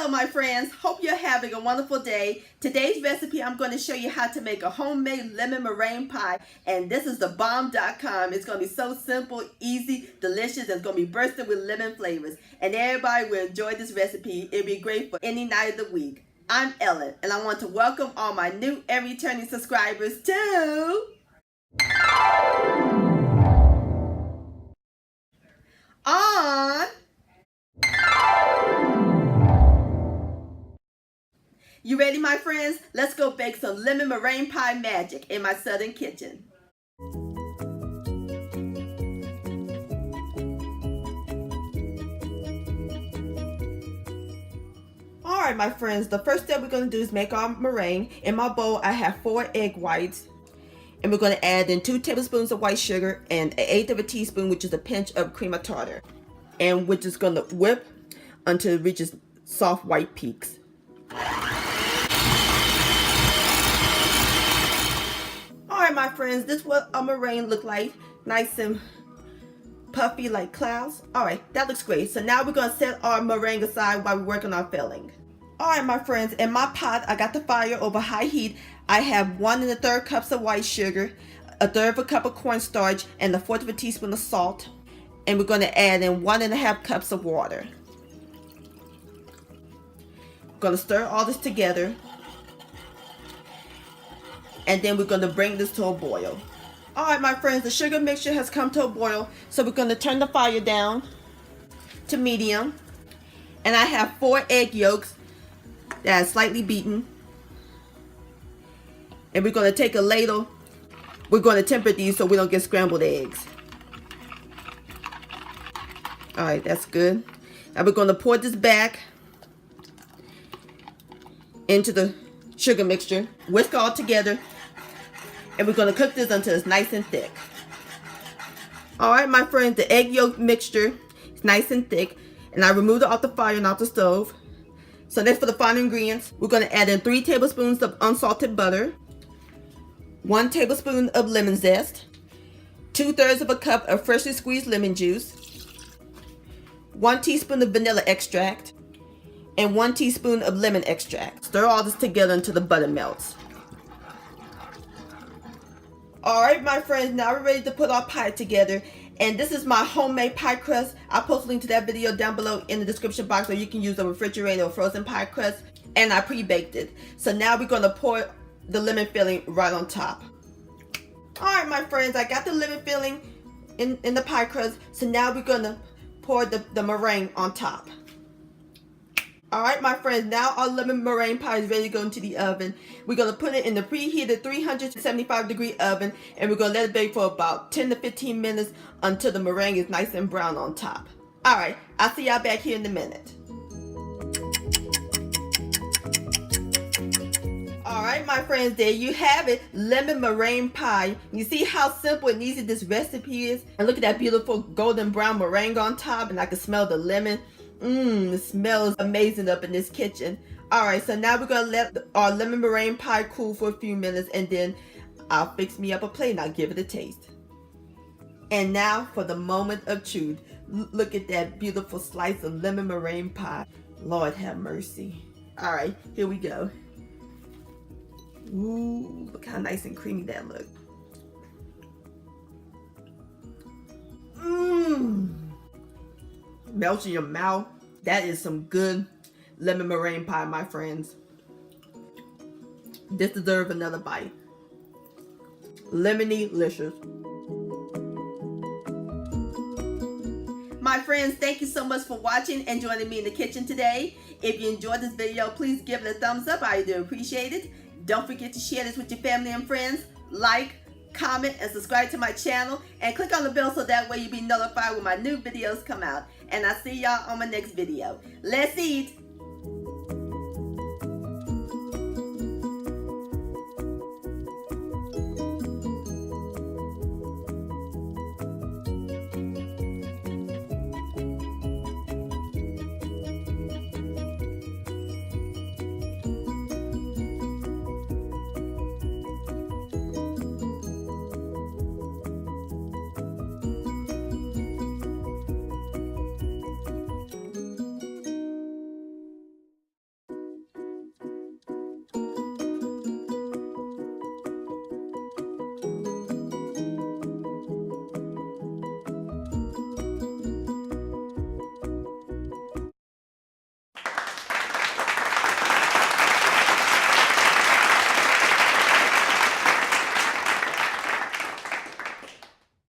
Hello my friends, hope you're having a wonderful day. Today's recipe, I'm going to show you how to make a homemade lemon meringue pie, and this is the bomb.com. It's going to be so simple, easy, delicious, and it's going to be bursting with lemon flavors, and everybody will enjoy this recipe. It'll be great for any night of the week. I'm Ellen, and I want to welcome all my new and returning subscribers to on. You ready, my friends? Let's go bake some lemon meringue pie magic in my southern kitchen. Alright, my friends, the first step we're going to do is make our meringue. In my bowl, I have 4 egg whites. And we're going to add in 2 tablespoons of white sugar and 1/8 of a teaspoon, which is a pinch of cream of tartar. And we're just going to whip until it reaches soft white peaks. Alright my friends, this is what a meringue look like. Nice and puffy like clouds. Alright, that looks great. So now we're going to set our meringue aside while we work on our filling. Alright my friends, in my pot I got the fire over high heat. I have 1 1/3 cups of white sugar, 1/3 cup of cornstarch, and 1/4 teaspoon of salt. And we're going to add in 1 1/2 cups of water. I'm going to stir all this together. And then we're going to bring this to a boil. Alright my friends, the sugar mixture has come to a boil. So we're going to turn the fire down to medium. And I have 4 egg yolks that are slightly beaten. And we're going to take a ladle. We're going to temper these so we don't get scrambled eggs. Alright, that's good. Now we're going to pour this back into the sugar mixture. Whisk all together. And we're going to cook this until it's nice and thick. Alright my friends, the egg yolk mixture is nice and thick. And I removed it off the fire and off the stove. So next for the final ingredients, we're going to add in 3 tablespoons of unsalted butter, 1 tablespoon of lemon zest, 2/3 of a cup of freshly squeezed lemon juice, 1 teaspoon of vanilla extract, and 1 teaspoon of lemon extract. Stir all this together until the butter melts. Alright my friends, now we're ready to put our pie together. And this is my homemade pie crust. I'll post a link to that video down below in the description box, or you can use a refrigerator or frozen pie crust. And I pre-baked it. So now we're going to pour the lemon filling right on top. Alright my friends, I got the lemon filling in the pie crust. So now we're going to pour the meringue on top. Alright my friends, now our lemon meringue pie is ready to go into the oven. We're going to put it in the preheated 375 degree oven, and we're going to let it bake for about 10 to 15 minutes until the meringue is nice and brown on top. Alright, I'll see y'all back here in a minute. Alright my friends, there you have it, lemon meringue pie. You see how simple and easy this recipe is? And look at that beautiful golden brown meringue on top, and I can smell the lemon. It smells amazing up in this kitchen. Alright, so now we're going to let our lemon meringue pie cool for a few minutes, and then I'll fix me up a plate and I'll give it a taste. And now for the moment of truth. Look at that beautiful slice of lemon meringue pie. Lord have mercy. Alright, here we go. Ooh, look how nice and creamy that looks. Melts in your mouth. That is some good lemon meringue pie, my friends. This deserves another bite. Lemony-licious. My friends, thank you so much for watching and joining me in the kitchen today. If you enjoyed this video, please give it a thumbs up. I do appreciate it. Don't forget to share this with your family and friends. Like, comment, and subscribe to my channel. And click on the bell so that way you'll be notified when my new videos come out. And I'll see y'all on my next video. Let's eat!